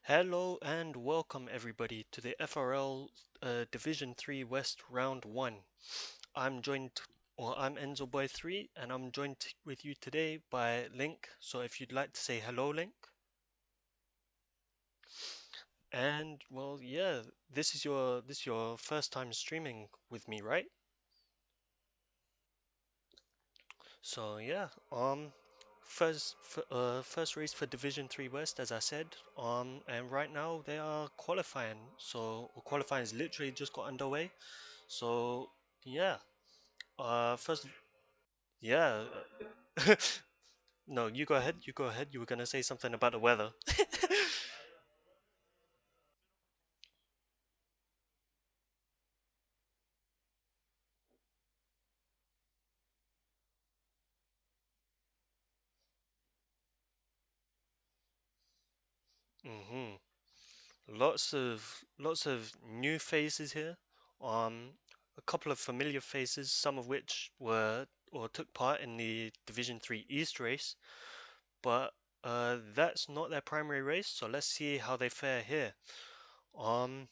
Hello and welcome everybody to the FRL Division 3 West Round 1. I'm Enzo Boy 3 and I'm joined with you today by Link. So if you'd like to say hello, Link. And well, yeah, this is your first time streaming with me, right? So yeah, first race for Division 3 West, as I said. And right now they are qualifying. So qualifying has literally just got underway. So yeah, first, yeah. No, you go ahead. You go ahead. You were gonna say something about the weather. hmm lots of new faces here. A couple of familiar faces, some of which were or took part in the Division 3 East race, but that's not their primary race. So let's see how they fare here. Um,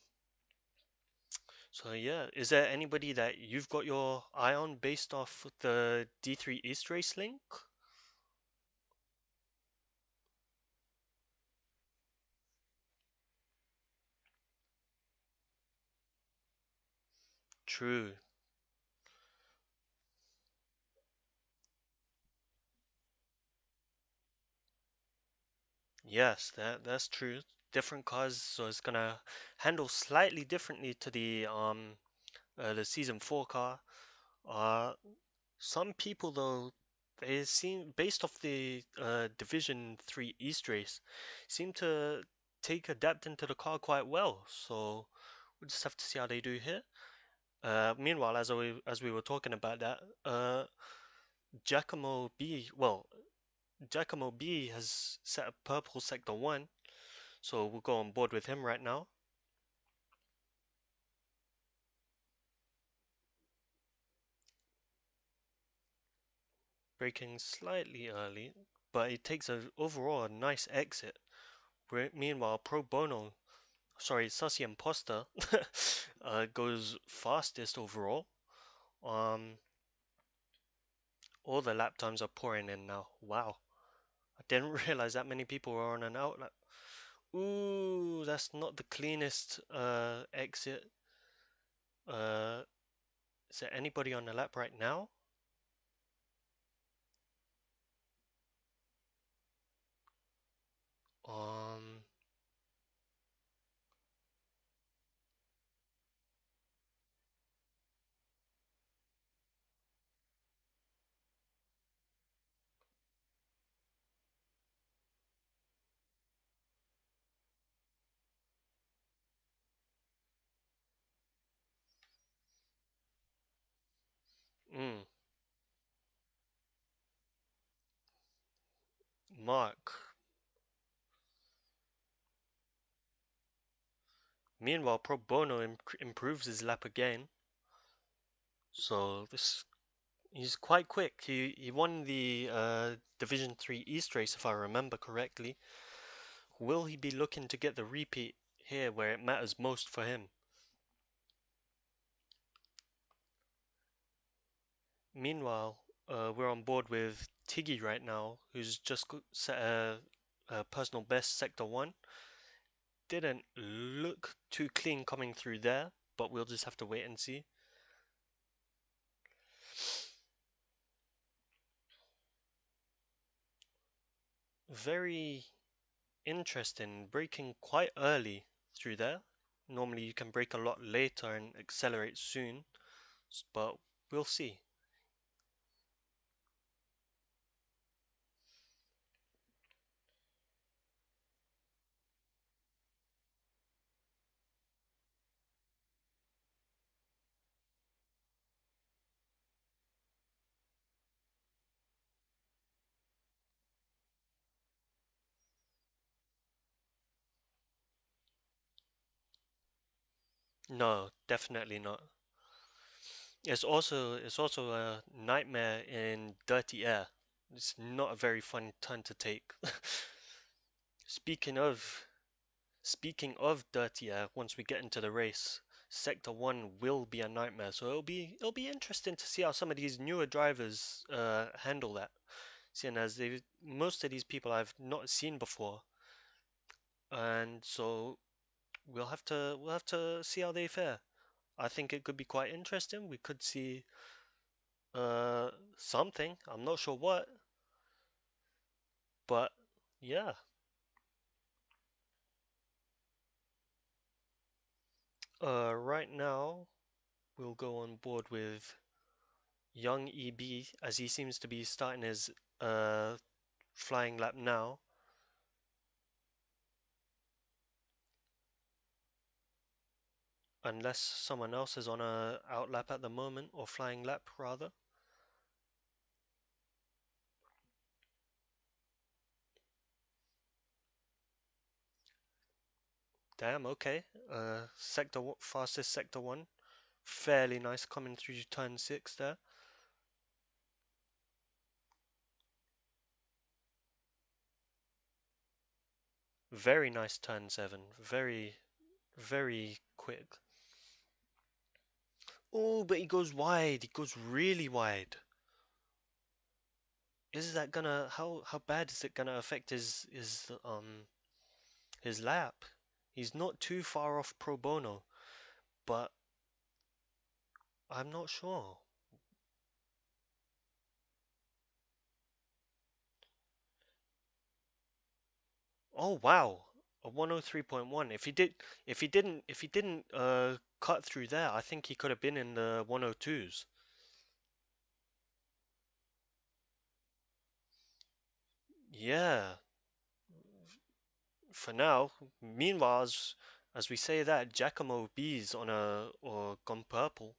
So yeah, is there anybody that you've got your eye on based off the D3 East race link? True. Yes, that's true. Different cars, so it's gonna handle slightly differently to the season 4 car. Uh some people though they seem based off the Division 3 East race seem to take adapt into the car quite well. So we'll just have to see how they do here. Meanwhile, as we were talking about that, Giacomo B, well, Giacomo B has set a purple sector one, so we'll go on board with him right now. Braking slightly early, but he takes overall a nice exit. Meanwhile, Pro Bono, sorry, Sussy Imposter, goes fastest overall. Um, all the lap times are pouring in now. Wow, I didn't realize that many people were on an outlap. Ooh, that's not the cleanest exit. Uh, is there anybody on the lap right now? Um, mm, Mark. Meanwhile, Pro Bono improves his lap again. So this he's quite quick. He won the Division 3 East race if I remember correctly. Will he be looking to get the repeat here where it matters most for him? Meanwhile, we're on board with Tiggy right now, who's just set a personal best sector one. Didn't look too clean coming through there, but we'll just have to wait and see. Very interesting, braking quite early through there. Normally you can brake a lot later and accelerate soon, but we'll see. No, definitely not. It's also a nightmare in dirty air. It's not a very fun turn to take. Speaking of Speaking of dirty air, once we get into the race, Sector 1 will be a nightmare. So it'll be interesting to see how some of these newer drivers handle that. Seeing as most of these people I've not seen before, and so we'll have to see how they fare. I think it could be quite interesting. We could see something. I'm not sure what, but yeah. Right now we'll go on board with young EB as he seems to be starting his uh flying lap now. Unless someone else is on a out lap at the moment, or flying lap rather. Damn, okay. Fastest sector 1. Fairly nice coming through turn 6 there. Very nice turn 7. Very, very quick. Oh, but he goes wide. He goes really wide. Is that gonna how bad is it gonna affect his lap? He's not too far off pro bono, but I'm not sure. Oh wow, a 103.1. If he didn't cut through there, I think he could have been in the 102s. Yeah, for now. Meanwhile, as we say that, Giacomo B's on a or gone purple.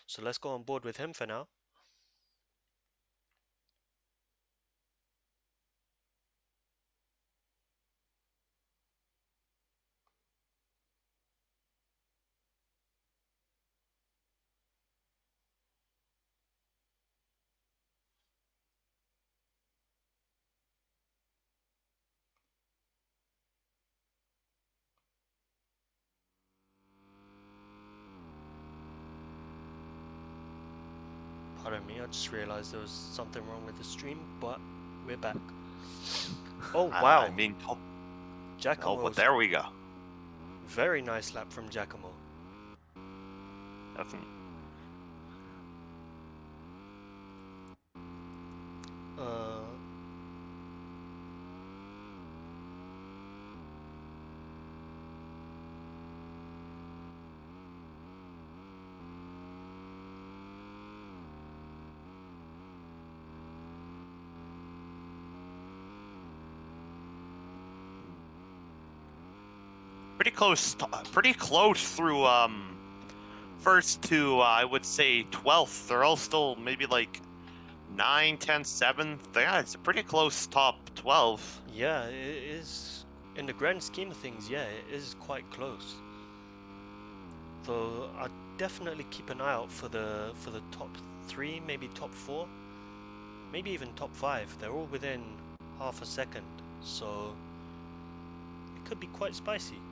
So let's go on board with him for now. Pardon me, I just realized there was something wrong with the stream, but we're back. Oh I wow, mean, oh, but Giacomo's there we go. very nice lap from Giacomo. Definitely. Uh, Pretty close through first to I would say 12th. They're all still maybe like 9, 10, 7th. Yeah, it's a pretty close top 12. yeah, it is in the grand scheme of things. Yeah, it is quite close. Though I'd definitely keep an eye out for the top 3, maybe top 4, maybe even top 5. They're all within half a second, so it could be quite spicy.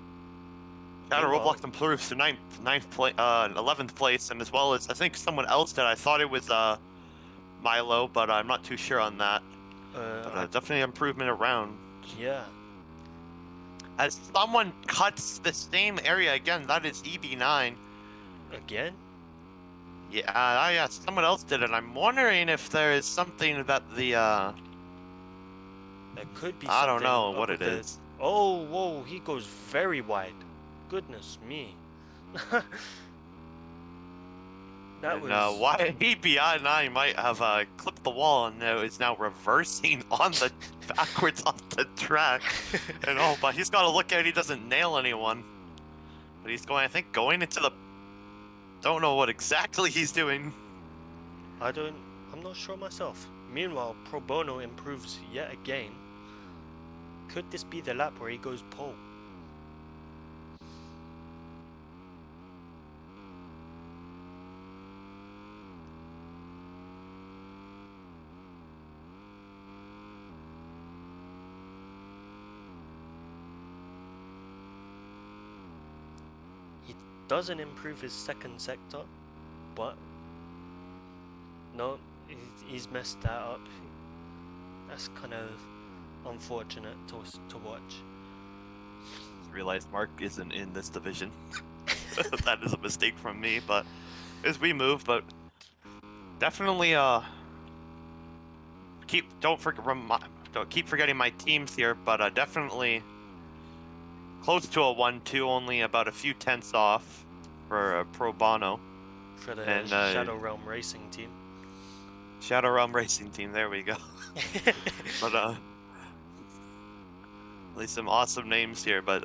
Shadow Meanwhile, Roblox improves to 11th place, and as well as I think someone else did. I thought it was Milo, but I'm not too sure on that. But definitely improvement around. yeah. As someone cuts the same area again, that is EB9. Again? Yeah, someone else did it. I'm wondering if there is something that the There could be I don't something know up what with it is. Oh, whoa, he goes very wide. Goodness me. That And was why EB9 might have clipped the wall and is now reversing on the backwards on the track. And but he's got to look out he doesn't nail anyone. But he's going, I think, going into the. Don't know what exactly he's doing. I'm not sure myself. Meanwhile, Pro Bono improves yet again. Could this be the lap where he goes pole? He doesn't improve his second sector, but no, he's messed that up. That's kind of unfortunate to watch. Just realized Mark isn't in this division. That is a mistake from me, but as we move, but definitely don't keep forgetting my teams here, but definitely close to a 1-2, only about a few tenths off for Pro Bono For the and Shadow Realm Racing team. Shadow Realm Racing Team. There we go. But at least some awesome names here, but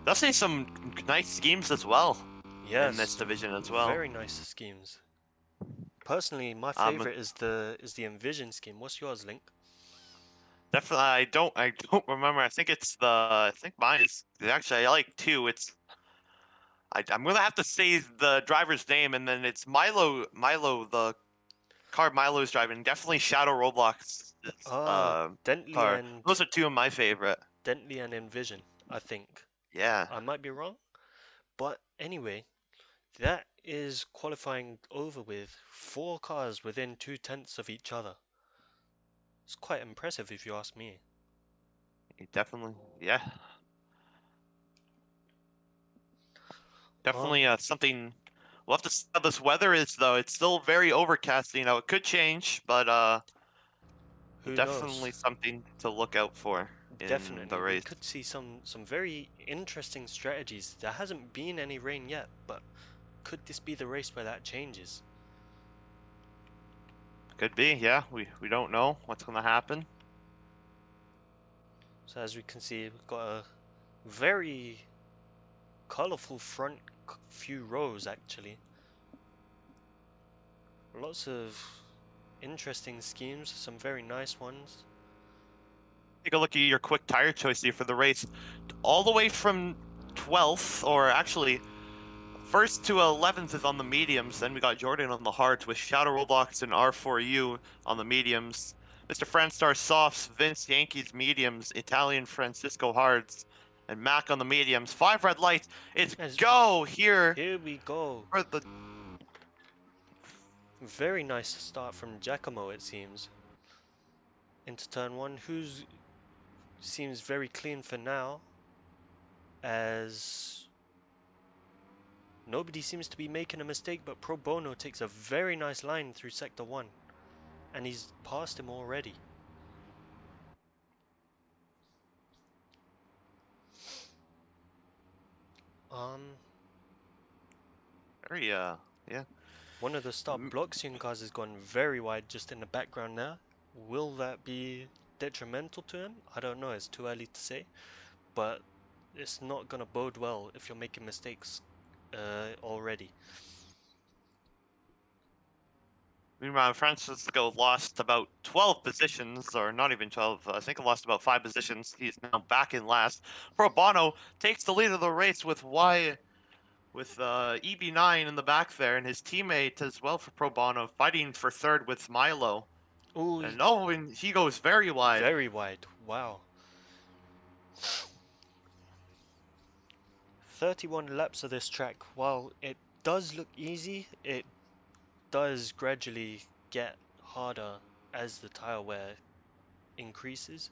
definitely some nice schemes as well in this Yes, division as well. very nice schemes. Personally, my Um, favorite is the Envision scheme. What's yours, Link? definitely, I don't remember. I think mine is actually I like two. I'm gonna have to say the driver's name, and then it's Milo, the car Milo's driving. Definitely Shadow Roblox Ah, Dentley car. and Those are two of my favorite. Dentley and Envision, I think. Yeah. I might be wrong, but anyway, that is qualifying over with 4 cars within 2/10 of each other. It's quite impressive if you ask me. Definitely, yeah, Um, definitely something. We'll have to see how this weather is, though. It's still very overcast. It could change, but who knows? definitely something to look out for in the Definitely, we race. could see some very interesting strategies. There hasn't been any rain yet, but could this be the race where that changes? Could be, yeah. We don't know what's gonna happen. So as we can see, we've got a very colorful front few rows actually. Lots of interesting schemes, some very nice ones. Take a look at your quick tire choice here for the race, all the way from 12th, or actually first to 11th is on the mediums. Then we got Jordan on the hards with Shadow Roblox and R4U on the mediums. Mr. Franstar softs, Vince Yankees mediums, Italian Francisco hards, and Mac on the mediums. 5 red lights. It's As go here here we go. for the. Very nice start from Giacomo it seems. Into turn one, who's seems very clean for now, as nobody seems to be making a mistake, but Pro Bono takes a very nice line through sector 1, and he's passed him already. Um, Very, yeah. One of the start blockseeing cars has gone very wide just in the background there. Will that be detrimental to him? I don't know, it's too early to say, but it's not gonna bode well if you're making mistakes already. Meanwhile, Francisco lost about 12 positions, or not even 12. I think he lost about 5 positions. He's now back in last. Pro Bono takes the lead of the race with EB9 in the back there, and his teammate as well for Pro Bono fighting for third with Milo. Ooh, And he goes very wide. very wide. Wow. 31 laps of this track. While it does look easy, it does gradually get harder as the tire wear increases.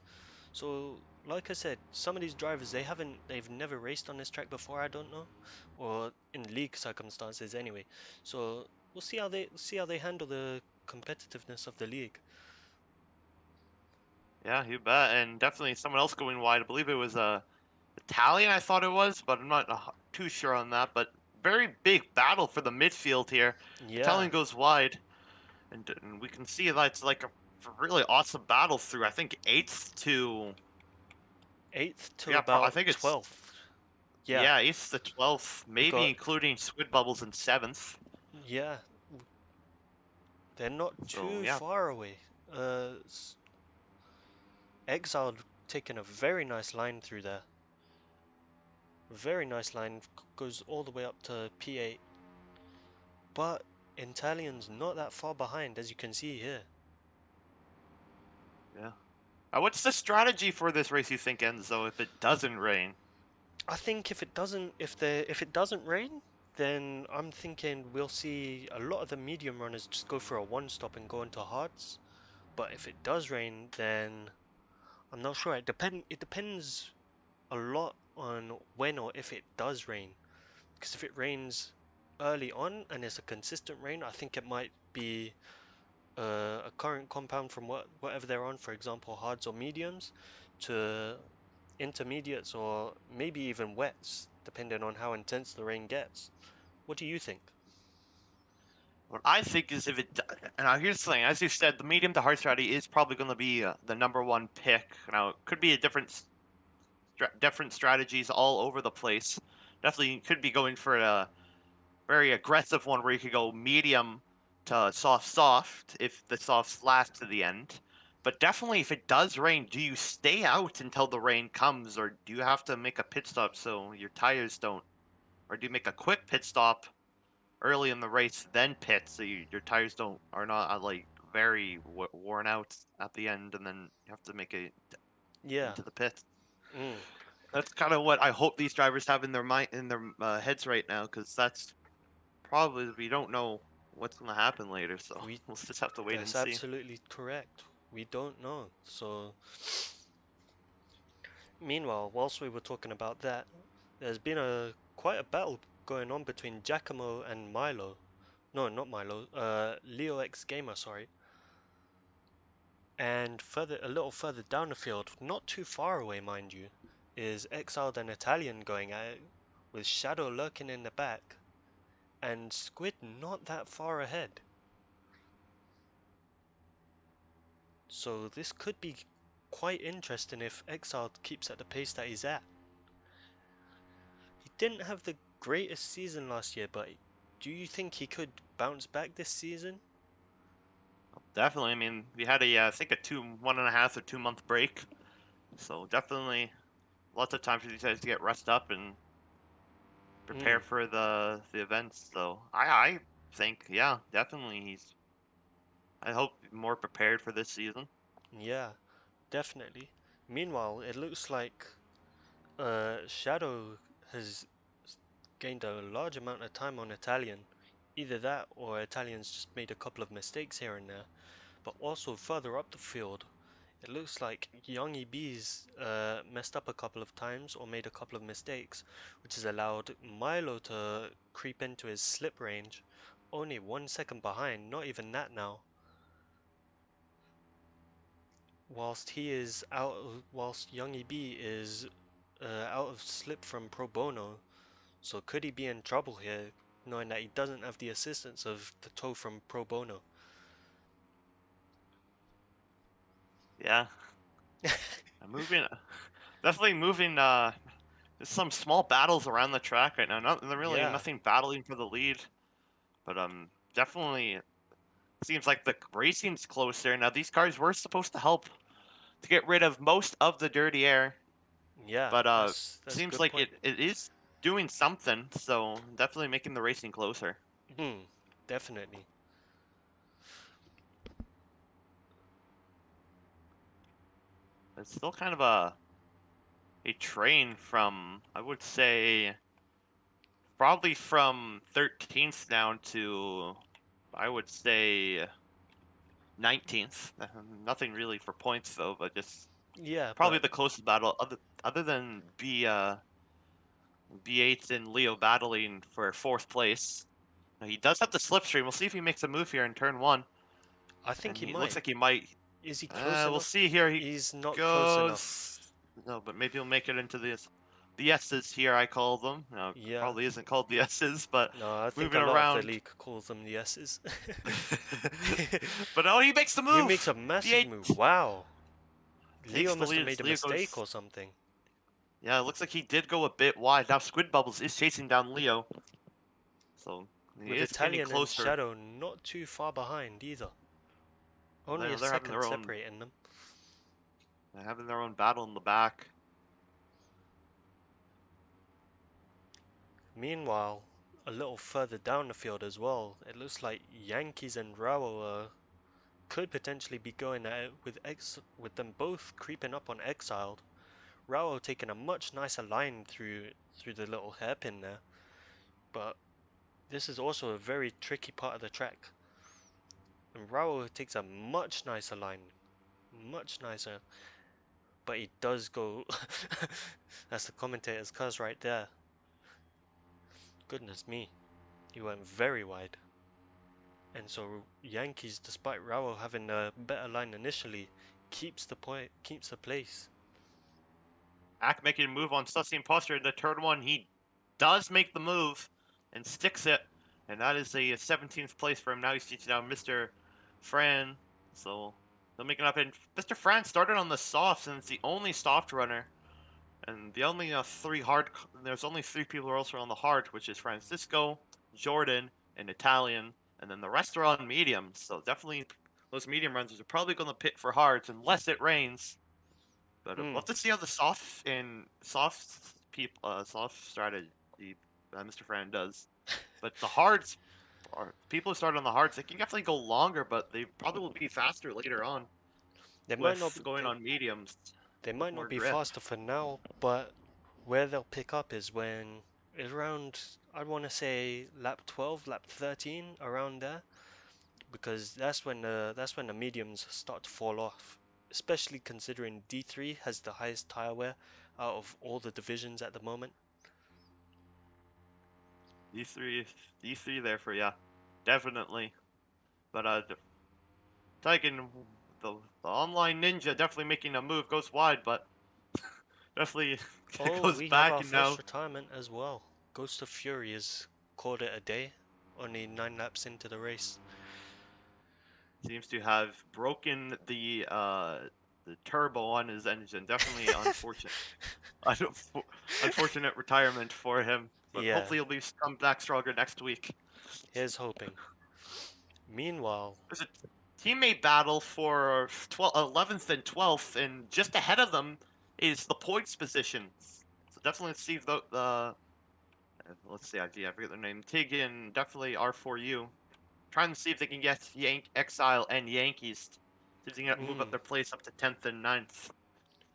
So, like I said, some of these drivers they've never raced on this track before. I don't know, or in league circumstances anyway. So we'll see how they handle the competitiveness of the league. Yeah, you bet. And definitely someone else going wide. I believe it was Italian, I thought it was, but I'm not too sure on that. But very big battle for the midfield here. Yeah, Italian goes wide, and we can see that it's like a really awesome battle through, I think, 8th to. 8th to Yeah, I about think it's. 12th. Yeah, Yeah, 8th to 12th, we maybe got including Squid Bubbles in 7th. yeah. They're not So, too yeah. far away. Exiled taking a very nice line through there. Very nice line, goes all the way up to P8. But Italian's not that far behind, as you can see here. Yeah. What's the strategy for this race, you think, Enzo, if it doesn't rain? I think if it doesn't rain, then I'm thinking we'll see a lot of the medium runners just go for a one stop and go into hards. But if it does rain, then I'm not sure. It depends a lot on when or if it does rain. Because if it rains early on and it's a consistent rain, I think it might be a current compound from whatever they're on, for example, hards or mediums, to intermediates or maybe even wets, depending on how intense the rain gets. What do you think? What I think is if it, now here's the thing, as you said, the medium to hard strategy is probably going to be the number one pick. Now, it could be a different strategies all over the place. Definitely could be going for a very aggressive one where you could go medium to soft if the softs last to the end. But definitely, if it does rain, do you stay out until the rain comes, or do you have to make a pit stop so your tires don't, or do you make a quick pit stop early in the race, then pit so your tires don't are not like very worn out at the end, and then you have to make it Yeah. into the pit. Mm. That's kind of what I hope these drivers have in their mind in their heads right now, because that's probably we don't know what's going to happen later, so We we'll just have to wait and That's see. absolutely correct. We don't know. So, meanwhile, whilst we were talking about that, there's been a quite a battle going on between Giacomo and Milo. No, not Milo. Leo X Gamer, sorry. And a little further down the field, not too far away, mind you, is Exiled and Italian going at it, with Shadow lurking in the back, and Squid not that far ahead. So this could be quite interesting if Exiled keeps at the pace that he's at. He didn't have the greatest season last year, but do you think he could bounce back this season? Definitely, I mean, we had I think a 1.5 or 2 month break, so definitely lots of time for these guys to get rest up and Hmm, prepare for the events. So I think yeah, definitely I hope more prepared for this season. yeah, definitely. Meanwhile, it looks like Shadow has gained a large amount of time on Italian. Either that or Italian's just made a couple of mistakes here and there. But also further up the field, it looks like young EB's messed up a couple of times or made a couple of mistakes, which has allowed Milo to creep into his slip range. Only 1 second behind, not even that now. Whilst young EB is out of slip from Pro Bono. So could he be in trouble here, knowing that he doesn't have the assistance of the toe from Pro Bono? Yeah, I'm moving, definitely moving. There's some small battles around the track right now. Not really Yeah, nothing battling for the lead, but definitely seems like the racing's closer. Now these cars were supposed to help to get rid of most of the dirty air, yeah, but that's a seems good like point. it is doing something. So definitely making the racing closer. Hmm, definitely. It's still kind of a train from I would say probably from 13th down to I would say 19th. Nothing really for points though, but just Yeah, probably but the closest battle other than B8 and Leo battling for fourth place. Now, he does have the slipstream. We'll see if he makes a move here in turn one. I think And he he looks might. like he might. Is he close We'll enough? see here. He He's not close enough. goes. No, but maybe he'll make it into the S's here. I call them. No, Yeah. probably isn't called the S's, but No, I think a moving lot of the around. league calls them the S's. But oh, he makes the He makes move. a massive B8 move. Wow. Leo takes the must have lead. made a Leo mistake goes. or something. Yeah, it looks like he did go a bit wide. Now Squid Bubbles is chasing down Leo, so he With is getting Italian and closer. Shadow not too far behind either. Only a They're having second their own. separating them. They're having their own battle in the back. Meanwhile, a little further down the field as well, it looks like Yankees and Raul could potentially be going at it with with them both creeping up on Exiled. Rao taking a much nicer line through the little hairpin there, but this is also a very tricky part of the track. And Rao takes a much nicer line, much nicer, but he does go. That's the commentator's curse right there. Goodness me, he went very wide. And so Yankees, despite Rao having a better line initially, keeps the point, keeps the place. Ack making a move on Sussy Imposter in the third one. He does make the move and sticks it. And that is a 17th place for him. Now he's teaching down Mr. Fran. So they'll make it up. And Mr. Fran started on the softs, and it's the only soft runner. And the only there's only 3 people who are also on the hard, which is Francisco, Jordan, and Italian. And then the rest are on mediums. So definitely those medium runners are probably going to pit for hards unless it rains. But we'll Hmm. have to see how the soft strategy Mr. Fran does. But the hards, are people who start on the hards, they can definitely go longer, but they probably will be faster later on They might not with be, going on mediums they with might more not be grip. faster for now, but where they'll pick up is when is around, I want to say lap 12, lap 13, around there, because that's when the mediums start to fall off. Especially considering D3 has the highest tire wear out of all the divisions at the moment. These three, these three there for yeah, definitely. But Tigan, the online ninja definitely making a move, goes wide, but definitely Oh, goes we have back our and first now retirement as well. Ghost of Fury has called it a day, only 9 laps into the race. seems to have broken the turbo on his engine. Definitely unfortunate. Unfortunate retirement for him, but Yeah, hopefully he'll be come back stronger next week. here's hoping. Meanwhile, There's a teammate battle for 11th and 12th, and just ahead of them is the points positions. So definitely let's see the let's see, I forget their name. Tig and definitely R4U. Trying to see if they can get Exile and Yankees. See if they can move up mm, their place up to 10th and 9th.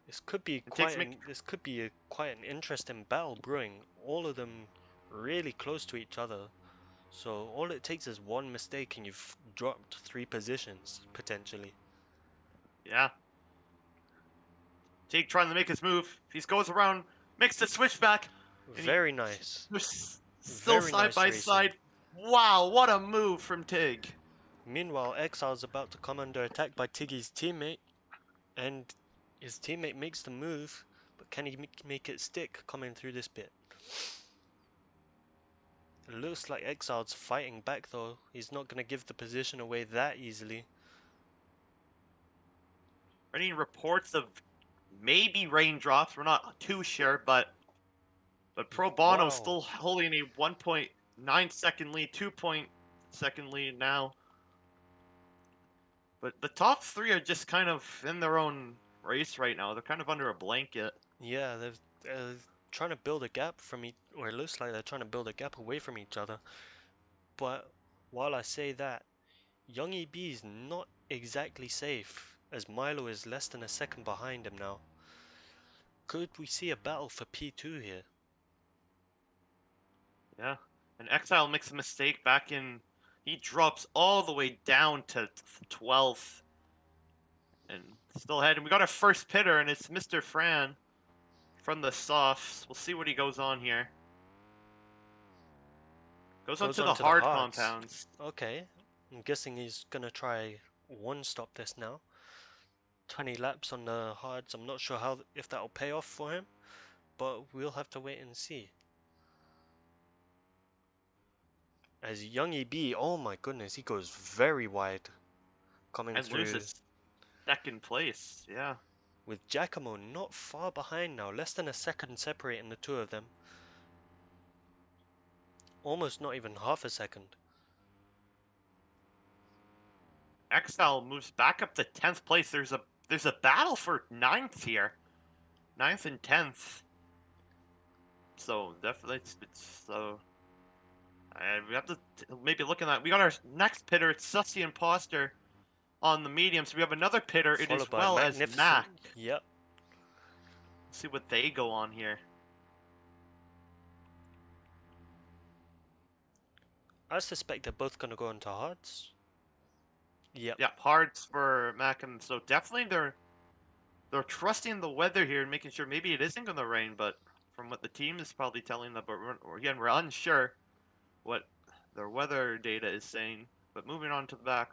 this could be And Tig's quite make an this could be a quite an interesting battle brewing. All of them really close to each other. So all it takes is one mistake and you've dropped 3 positions potentially. yeah. Tig trying to make his move. He goes around, makes the switchback, and Very nice. they're still Very side nice by racing. side. Wow, what a move from Tig. Meanwhile, Exile's about to come under attack by Tiggy's teammate, and his teammate makes the move, but can he make it stick coming through this bit? It looks like Exile's fighting back though. He's not going to give the position away that easily. Any reports of maybe raindrops? We're not too sure, but Pro Bono Wow. still holding a 1.9-second lead, 2-second lead now. But the top 3 are just kind of in their own race right now. They're kind of under a blanket. Yeah, they're trying to build a gap from each, or it looks like they're trying to build a gap away from each other. But while I say that, Young EB is not exactly safe, as Milo is less than a second behind him now. Could we see a battle for P2 here? Yeah. And Exile makes a mistake back in. He drops all the way down to 12th. And still ahead. And we got our first pitter, and it's Mr. Fran from the softs. We'll see what he goes on here. Goes on Goes to on the to the hard hards. compounds. Okay, I'm guessing he's gonna try one stop this now. 20 laps on the hards. I'm not sure how if that'll pay off for him, but we'll have to wait and see. As Young EB, oh my goodness, he goes very wide coming And through loses second place. Yeah. with Giacomo not far behind now, less than a second separating the two of them. Almost not even half a second. Exile moves back up to 10th place. There's a battle for 9th here. 9th and 10th. So definitely it's so we have to maybe look at that. We got our next pitter, it's Sussy Imposter on the medium. So we have another pitter, it Followed as by well as Magnificent. Mac. Yep. See what they go on here. I suspect they're both gonna go into hards. Yep. Yeah, hards for Mac, and so definitely they're trusting the weather here and making sure maybe it isn't going to rain, but from what the team is probably telling them, but again, we're unsure what their weather data is saying. But moving on to the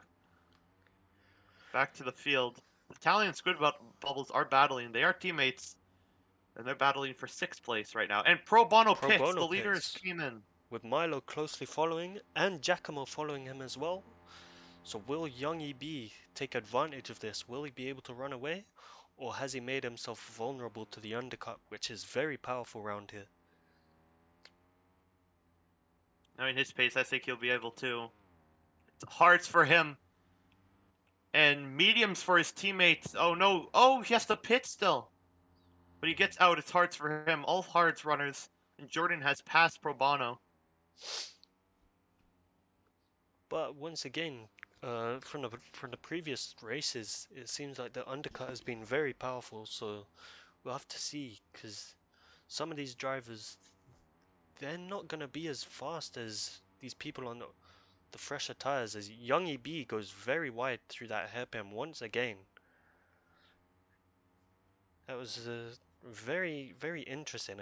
back to the field, the Italian Squid Bubbles are battling. They are teammates, and they're battling for 6th place right now. And Pro Bono Pro pits. Bono The leader is pits, Keenan. with Milo closely following and Giacomo following him as well. So will Young EB take advantage of this? Will he be able to run away? Or has he made himself vulnerable to the undercut, which is very powerful around here? I mean, his pace, I think he'll be able to. It's hards for him. And mediums for his teammates. Oh no. Oh, he has to pit still. But he gets out. It's hards for him. All hards runners. And Jordan has passed Pro Bono. But once again, from the previous races, it seems like the undercut has been very powerful. So we'll have to see, because some of these drivers, they're not gonna be as fast as these people on the fresher tires. As Young EB goes very wide through that hairpin once again. That was very very interesting.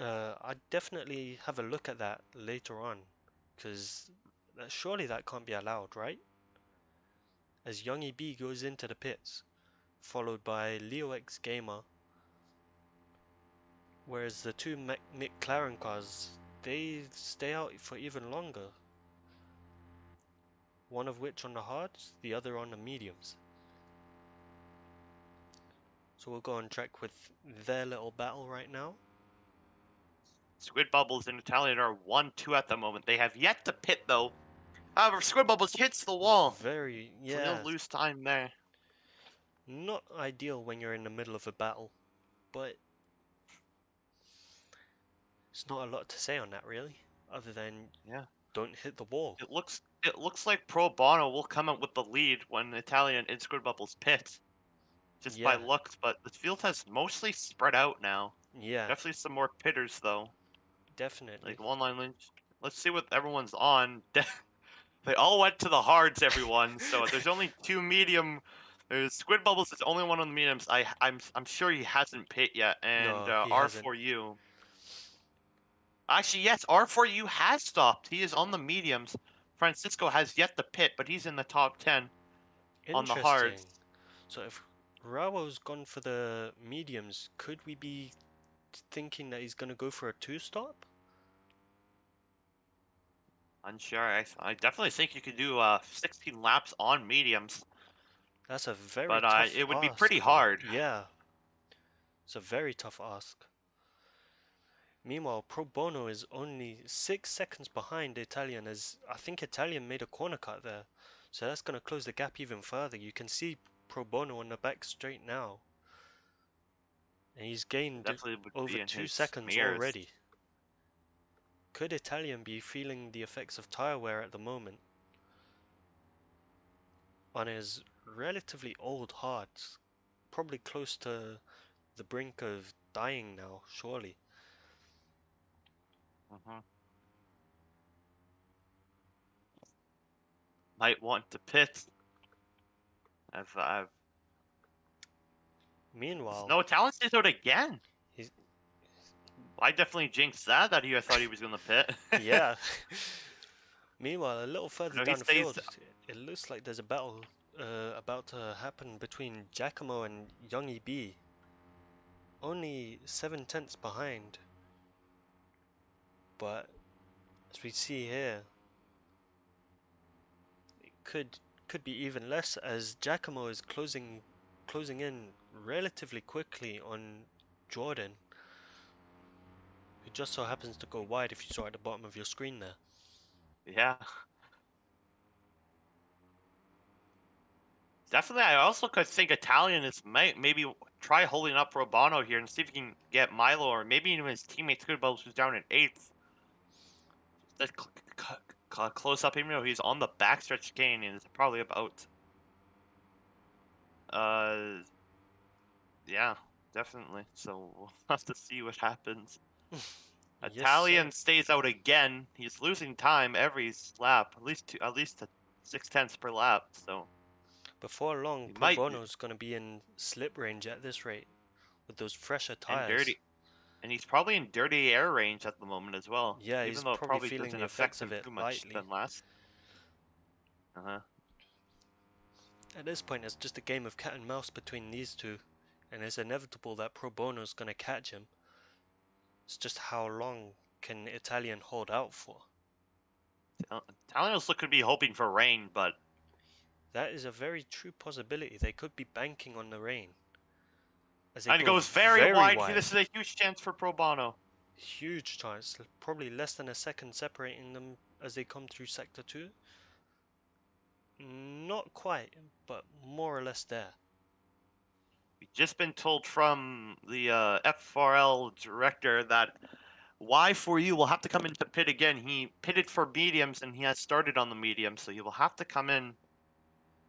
I'd definitely have a look at that later on, because surely that can't be allowed, right? As Young EB goes into the pits, followed by Leo X Gamer, whereas the two McLaren cars, they stay out for even longer. One of which on the hards, the other on the mediums. So we'll go on track with their little battle right now. Squid Bubbles and Italian are 1-2 at the moment. They have yet to pit, though. However, Squid Bubbles hits the wall. Very, So he'll yeah, lose time there. not ideal when you're in the middle of a battle, but there's not a lot to say on that really, other than Yeah. don't hit the wall. It looks like Pro Bono will come out with the lead when Italian and Squid Bubbles pit. Just by Yeah, looks, but the field has mostly spread out now. yeah, Definitely some more pitters, though. definitely. Like one line lynch. Let's see what everyone's on. They all went to the hards, everyone. So there's only 2 medium. There's Squid Bubbles is the only one on the mediums. I'm sure he hasn't pit yet. And No, he hasn't. R4U. Actually, yes, R4U has stopped. He is on the mediums. Francisco has yet to pit, but he's in the top 10 on the Interesting. hards. So if Rawo's gone for the mediums, could we be thinking that he's gonna go for a two-stop? Unsure. I definitely think you could do 16 laps on mediums, That's a very but tough it would be pretty ask, though. hard. Yeah, it's a very tough ask. Meanwhile, Pro Bono is only 6 seconds behind Italian, as I think Italian made a corner cut there. So that's going to close the gap even further. You can see Pro Bono on the back straight now. And he's It gained definitely would over be in 2 seconds mirrors. already. Could Italian be feeling the effects of tire wear at the moment on his relatively old hards? Probably close to the brink of dying now, surely. Hmm. Might want to pit. I've Meanwhile, no talent stays out again. he's Well, I definitely jinxed that. I thought he was gonna pit. yeah. Meanwhile, a little further No, he down the stays. field, it looks like there's a battle about to happen between Giacomo and Young EB. Only 7 tenths behind, but as we see here, it could be even less, as Giacomo is closing in relatively quickly on Jordan, who just so happens to go wide if you saw at the bottom of your screen there. Yeah, definitely. I also could think Italian is might maybe try holding up Robano here and see if he can get Milo or maybe even his teammates Good Bubbles who's down in 8th. That close up, even though he's on the backstretch gain and it's probably about uh Yeah, definitely. So we'll have to see what happens. Yes, sir. Italian stays out again. He's losing time every lap, at least 6/10 per lap. So Before long, he Pro might Bono's gonna be in slip range at this rate with those fresher and tires. dirty, and he's probably in dirty air range at the moment as well. Yeah, he's Even though it probably probably feeling doesn't the effects affect of him it too much lightly. than last. Uh-huh. At this point, it's just a game of cat and mouse between these two, and it's inevitable that Pro Bono's gonna catch him. It's just how long can Italian hold out for? Italians could be hoping for rain, but That is a very true possibility. They could be banking on the rain as they and it go goes very very wide. wide. This is a huge chance for Pro Bono. Huge chance, probably less than a second separating them as they come through Sector 2. Not quite, but more or less there. We've just been told from the FRL director that Y4U will have to come into pit again. He pitted for mediums and he has started on the medium, so he will have to come in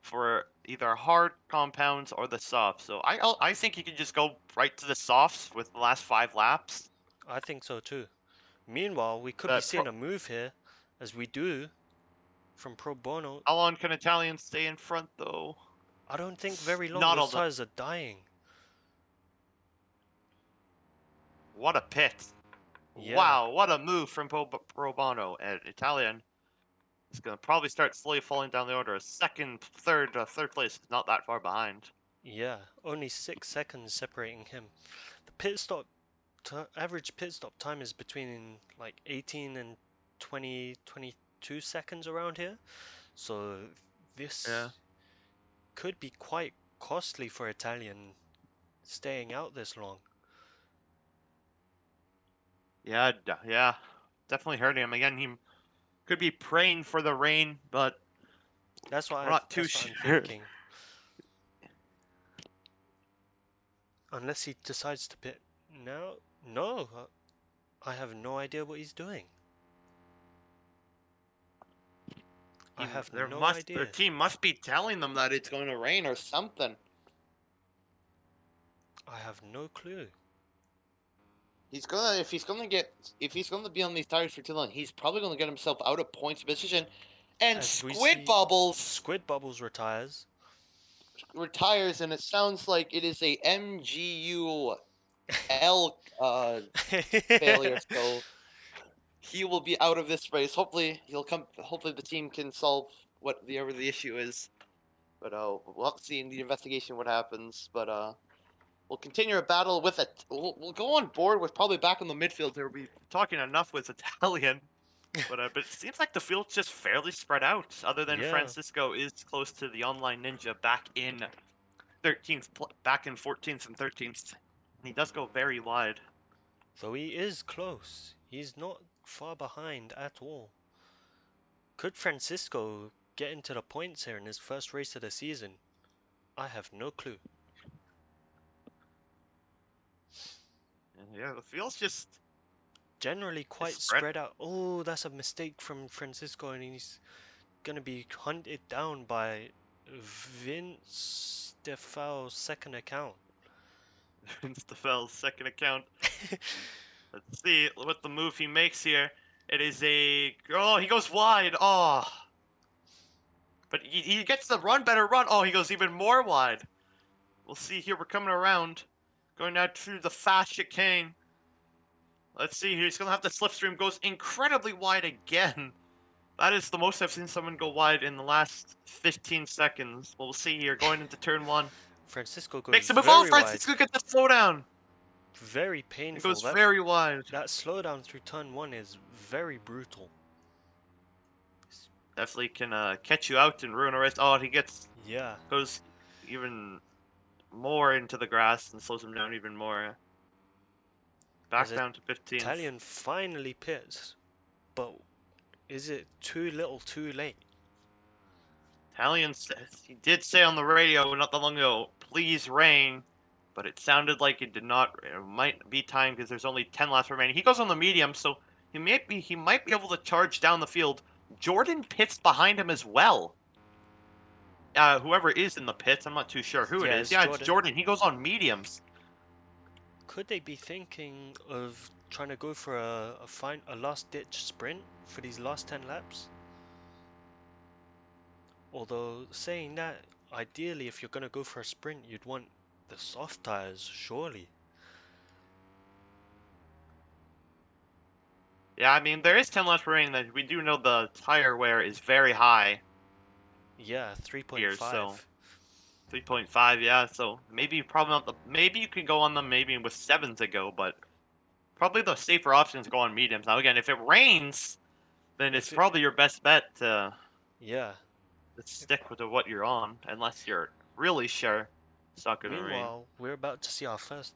for either hard compounds or the soft. So I think he can just go right to the softs with the last 5 laps. I think so too. Meanwhile, we could be That seeing a move here, as we do from Pro Bono. How long can Italians stay in front though? I don't think very long. Not all Those the. tires are dying. What a pit! Yeah, Wow, what a move from Pro Bono. And Italian is gonna probably start slowly falling down the order. Second, third place is not that far behind. yeah. Only 6 seconds separating him. The pit stop average pit stop time is between like 18 and 20, 22 seconds around here. So this Yeah. could be quite costly for Italian staying out this long. Yeah, yeah. Definitely hurting him. Again, he could be praying for the rain, but we're not too That's what I'm sure. thinking. Unless he decides to pit now. No, I have no idea what he's doing. I have no Their idea. team must be telling them that it's going to rain or something. I have no clue. If he's gonna be on these tires for too long, he's probably gonna get himself out of points position. And As we Squid see, Bubbles Squid Bubbles retires. retires, and it sounds like it is a MGUL failure. So he will be out of this race. Hopefully he'll come. Hopefully the team can solve whatever the issue is. But we'll have to see in the investigation what happens. But we'll continue our battle with it. We'll go on board with probably back in the midfield. We'll be talking enough with Italian. But it seems like the field's just fairly spread out. Other than Yeah, Francisco is close to the online ninja back in 13th, back in 14th and 13th. And he does go very wide. though he is close. He's not far behind at all. Could Francisco get into the points here in his first race of the season? I have no clue. And yeah, the field's just Generally is quite spread. spread out. Oh, that's a mistake from Francisco, and he's gonna be hunted down by Vince Defal's second account. It's the Fell's second account. Let's see what the move he makes here. It is a... Oh, he goes wide. Oh. But he gets the better run. Oh, he goes even more wide. We'll see here. We're coming around. Going out through the fast chicane. Let's see here. He's going to have the slipstream. Goes incredibly wide again. That is the most I've seen someone go wide in the last 15 seconds. We'll see here. Going into turn 1. Francisco goes Makes a move. Oh, very wide. Francisco gets the slowdown. Very It painful. goes very wide. That slowdown through turn 1 is very brutal. Definitely can catch you out and ruin a race. Oh, Yeah. goes even more into the grass and slows him down even more. Back As down to 15th. Italian finally pits, but is it too little too late? Italian says he did say on the radio not that long ago, "Please rain," but it sounded like it did not. It might be time because there's only 10 laps remaining. He goes on the medium, so he might be able to charge down the field. Jordan pits behind him as well. Whoever is in the pits, I'm not too sure who it Yeah, is. it's Yeah, it's Jordan. Jordan. He goes on mediums. Could they be thinking of trying to go for a last-ditch sprint for these last 10 laps? Although saying that, ideally, if you're gonna go for a sprint, you'd want the soft tires, surely. Yeah, I mean, there is 10 laps remaining that we do know the tire wear is very high Yeah, here, so 3.5. 3.5, yeah, so maybe probably not maybe you could go on them maybe with 7 to go, but probably the safer option is go on mediums. Now again, if it rains, then it's If it, probably your best bet to yeah. If, stick with what you're on, unless you're really sure it's not gonna rain. Meanwhile, we're about to see our first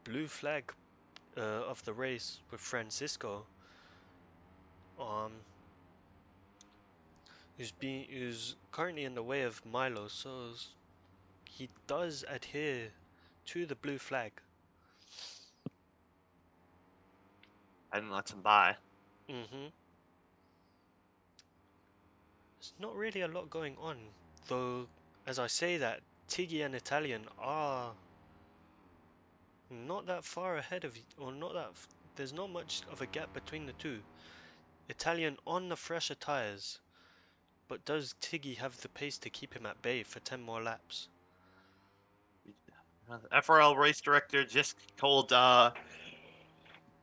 blue flag of the race with Francisco, um, who's currently in the way of Milo, so he does adhere to the blue flag. I didn't let him by. Mm-hmm. There's not really a lot going on, though. As I say that, Tiggy and Italian are not that far ahead of, or not that. There's not much of a gap between the two. Italian on the fresher tires, but does Tiggy have the pace to keep him at bay for 10 more laps? FRL race director just told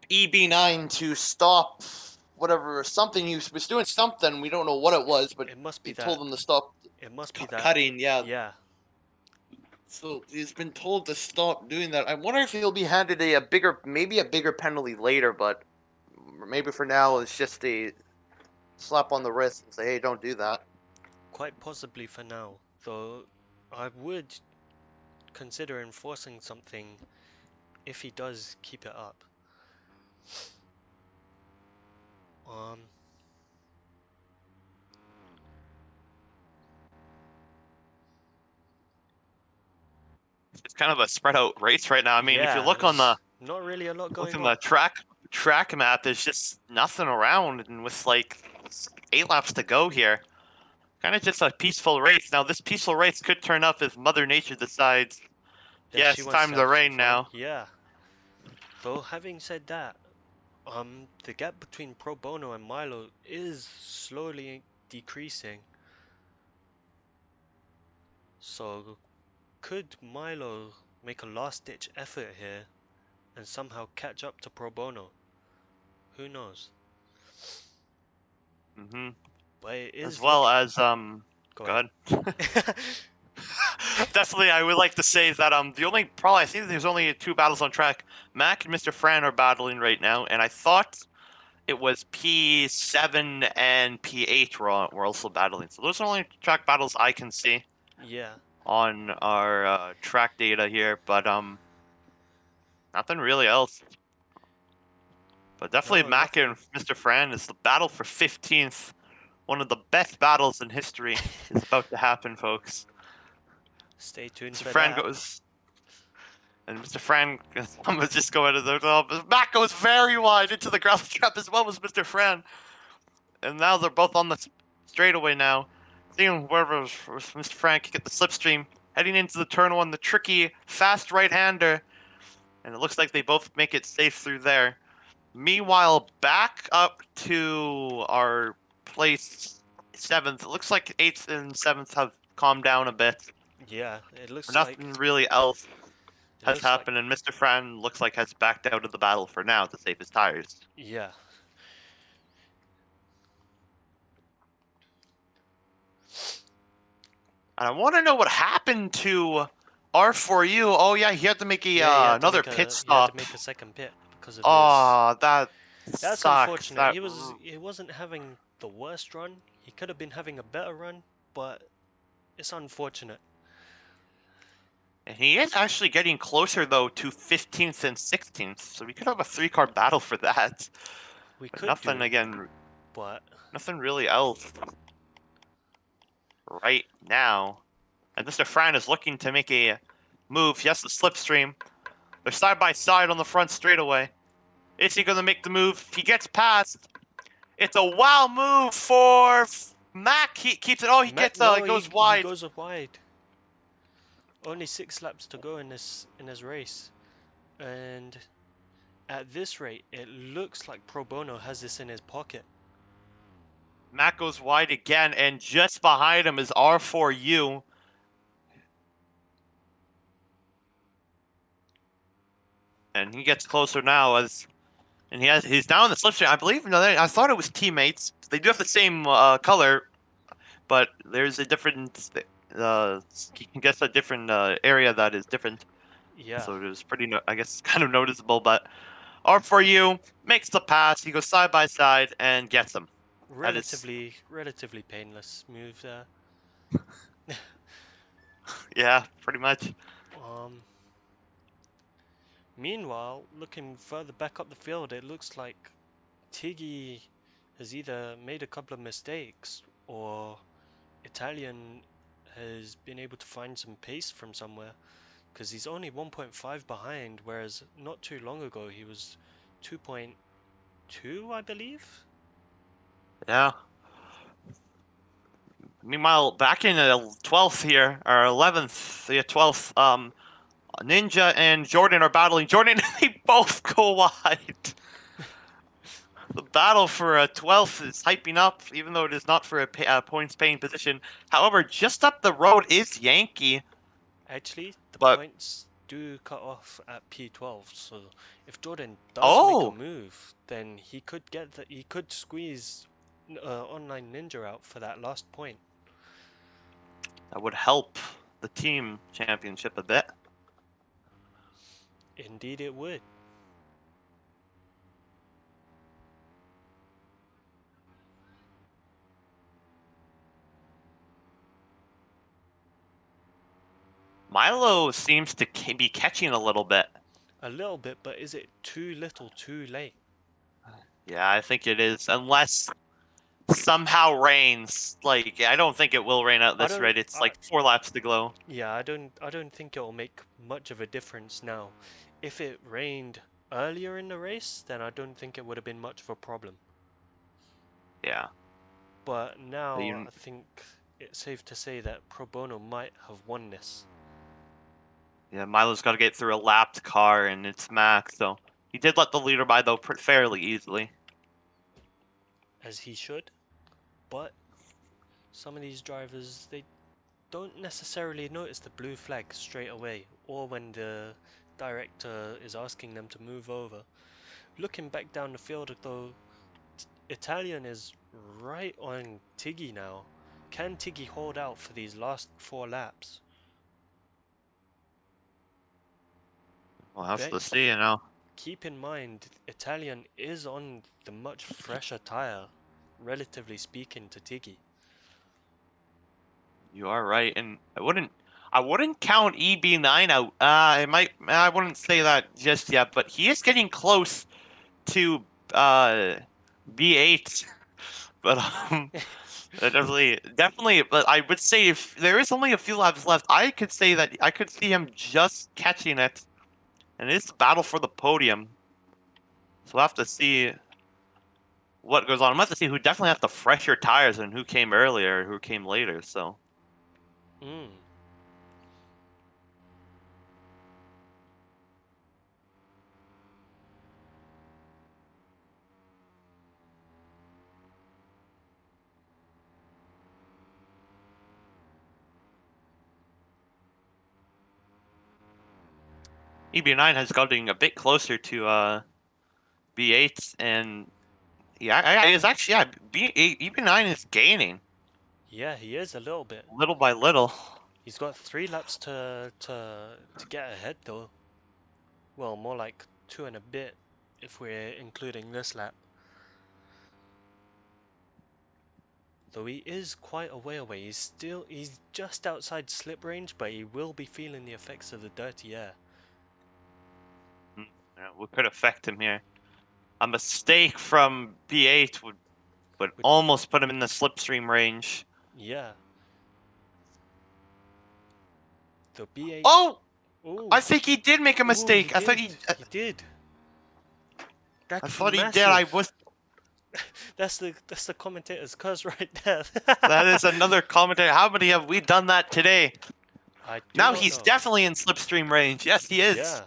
EB9 to stop whatever something he was doing something. We don't know what it was, but It must be he that. told him to stop It must be that. cutting. Yeah. Yeah. So he's been told to stop doing that. I wonder if he'll be handed maybe a bigger penalty later, but maybe for now it's just a slap on the wrist and say, hey, don't do that. Quite possibly for now, though I would consider enforcing something if he does keep it up. Um, It's kind of a spread out race right now. I mean, if you yeah, look on there's not really a lot going on. the track map, there's just nothing around, and with like 8 laps to go here, kind of just a peaceful race. Now, this peaceful race could turn up if Mother Nature decides, That yeah, she it's wants time to to have rain fun. now. Yeah. Though having said that, the gap between Pro Bono and Milo is slowly decreasing. So could Milo make a last-ditch effort here and somehow catch up to Pro Bono? Who knows? Mm-hmm. But it As is well looking. as Go good. ahead. Definitely, I would like to say that the only problem I think there's only 2 battles on track. Mac and Mr. Fran are battling right now, and I thought it was P7 and P8 were also battling. So those are the only track battles I can see Yeah. on our track data here, but nothing really else. But definitely No, Mac nothing. and Mr. Fran is the battle for 15th. One of the best battles in history is about to happen, folks. Stay tuned Mr. for Fran that. goes, and Mr. Fran, I'm gonna just go into the top. Mac goes very wide into the gravel trap as well as Mr. Fran. And now they're both on the straightaway now. Seeing wherever Mr. Fran can get the slipstream. Heading into the turn one, the tricky, fast right-hander. And it looks like they both make it safe through there. Meanwhile, back up to our place 7th. It looks like 8th and 7th have calmed down a bit. Yeah, it looks Nothing like really else it has looks like happened, and Mr. Fran looks like has backed out of the battle for now to save his tires. yeah. And I want to know what happened to R4U. Oh yeah, he had to make Yeah, another pit he had to stop. make a second pit because of his. Oh, that That's sucks. unfortunate. That He wasn't having the worst run. He could have been having a better run, but it's unfortunate. and he is actually getting closer though to 15th and 16th, so we could have a 3-car battle for that. We But could nothing do, again. but Nothing really else right now. And Mr. Fran is looking to make a move. Yes, the slipstream. They're side by side on the front straightaway. Is he going to make the move? He gets past. It's a wow move for Mac. He keeps it. Oh, he Matt, gets. no, He goes he wide. goes wide. Only 6 laps to go in this race. And at this rate, it looks like Pro Bono has this in his pocket. Matt goes wide again, and just behind him is R4U. And he gets closer now and he's down the slipstream. I believe I thought it was teammates. They do have the same color, but there's a different you guess a different area that is different. Yeah, So it was pretty I guess kind of noticeable, but R4U makes the pass. He goes side by side and gets him. That is relatively painless move there. yeah, pretty much. Um, Meanwhile, looking further back up the field, it looks like Tiggy has either made a couple of mistakes or Italian has been able to find some pace from somewhere because he's only 1.5 behind, whereas not too long ago he was 2.2, I believe. Yeah. Meanwhile, back in 12th here, or 11th, yeah, 12th, Ninja and Jordan are battling. Jordan, they both go wide. The battle for 12th is hyping up, even though it is not for a points-paying position. However, just up the road is Yankee, Actually, the but points do cut off at P12, so if Jordan does make a oh, move, then he could squeeze Online Ninja out for that last point. that would help the team championship a bit. Indeed, it would. Milo seems to be catching a little bit. A little bit, but is it too little, too late? Yeah, I think it is, unless somehow rains. Like, I don't think it will rain out I this don't. red. It's like 4 laps to go. Yeah, I don't think it will make much of a difference now. If it rained earlier in the race, then I don't think it would have been much of a problem. Yeah. But now You, I think it's safe to say that Pro Bono might have won this. yeah, Milo's got to get through a lapped car, and it's Max, so he did let the leader by, though, fairly easily. As he should. But some of these drivers, they don't necessarily notice the blue flag straight away, or when the director is asking them to move over. Looking back down the field though, Italian is right on Tiggy now. Can Tiggy hold out for these last 4 laps? We'll have But to see, you know. keep in mind, Italian is on the much fresher tire, relatively speaking to Tiggy. You are right, and I wouldn't count EB9 out. I wouldn't say that just yet, but he is getting close to B8. But definitely. But I would say if there is only a few laps left, I could say that I could see him just catching it, and it's a battle for the podium. So we'll have to see what goes on. I'm going to have to see who definitely has the fresher tires and who came earlier, who came later. So. Mm. EB9 has gotten a bit closer to B8, and yeah, it's actually EB9 is gaining Yeah, he is a little bit. little by little. He's got 3 laps to get ahead though. Well, more like 2 and a bit if we're including this lap. Though he is quite a way away. He's just outside slip range, but he will be feeling the effects of the dirty air. Yeah, what could affect him here? A mistake from B8 would almost put him in the slipstream range. Yeah. The B8. Oh! Ooh. I think he did make a mistake. Ooh, he did. That's I thought he massive. did. I was. That's the commentator's curse right there. That is another commentator. How many have we done that today? I do Now not he's know. definitely in slipstream range. Yes, he is. Yeah.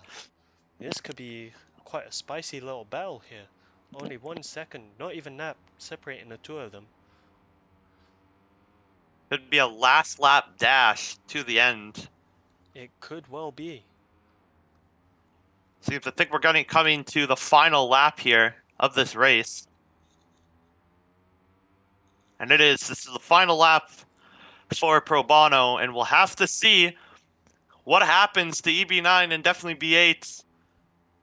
This could be quite a spicy little battle here. Only 1 second, not even that, separating the two of them. Could be a last lap dash to the end. It could well be. Seems I think we're coming to the final lap here of this race. And this is the final lap for Pro Bono, and we'll have to see what happens to EB9 and definitely B8.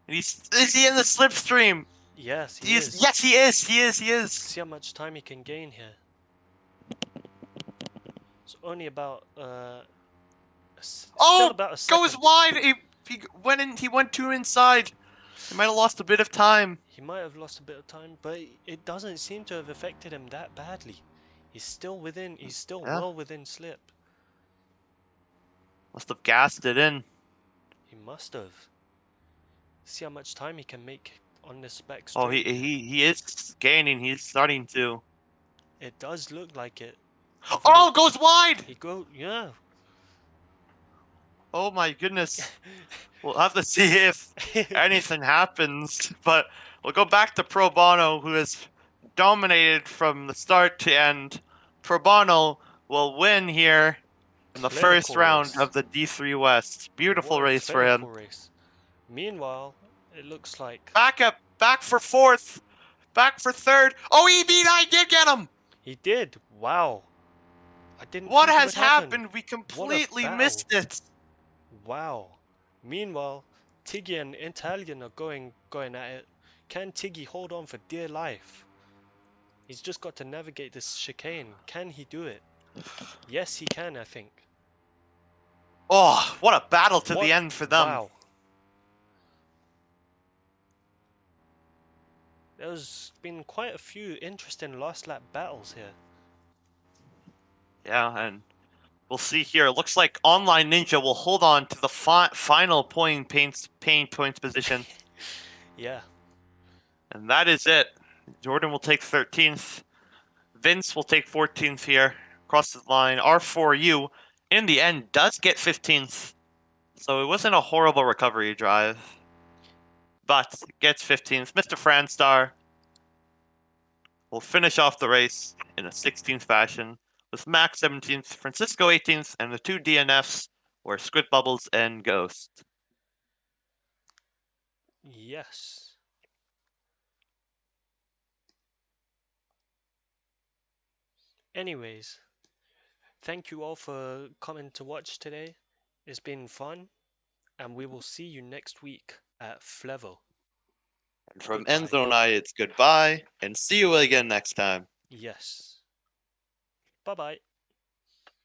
And is he in the slipstream? Yes, he is. Yes, he is. He is. See how much time he can gain here. It's only about still about a second. Goes wide. He went in. He went too inside. He might have lost a bit of time. He might have lost a bit of time, but it doesn't seem to have affected him that badly. He's still within. He's still well within slip. Must have gassed it in. He must have. See how much time he can make on this back Oh, straight. he is gaining. He's starting to. It does look like it. Oh, goes wide. Yeah. Oh my goodness. We'll have to see if anything happens, but we'll go back to Pro Bono, who has dominated from the start to end. Pro Bono will win here in the first round of the D3 West. Beautiful race for him. Meanwhile, it looks like back for fourth, back for third. Oh, EB9 did get him. He did. Wow. I didn't. What has happened? We completely missed it. Wow. Meanwhile, Tiggy and Italian are going at it. Can Tiggy hold on for dear life? He's just got to navigate this chicane. Can he do it? Yes, he can, I think. Oh, what a battle to the end for them. Wow. There's been quite a few interesting last lap battles here. Yeah, and we'll see here. It looks like Online Ninja will hold on to the final pain points position. Yeah. And that is it. Jordan will take 13th. Vince will take 14th here. Across the line. R4U, in the end, does get 15th. So it wasn't a horrible recovery drive. But gets 15th. Mr. Franstar will finish off the race in a 16th fashion, with Max 17th, Francisco 18th, and the two DNFs were Squid Bubbles and Ghost. Yes. Anyways, thank you all for coming to watch today. It's been fun, and we will see you next week at Flevo. And from Endzone I, it's goodbye, and see you again next time. Yes. Bye-bye.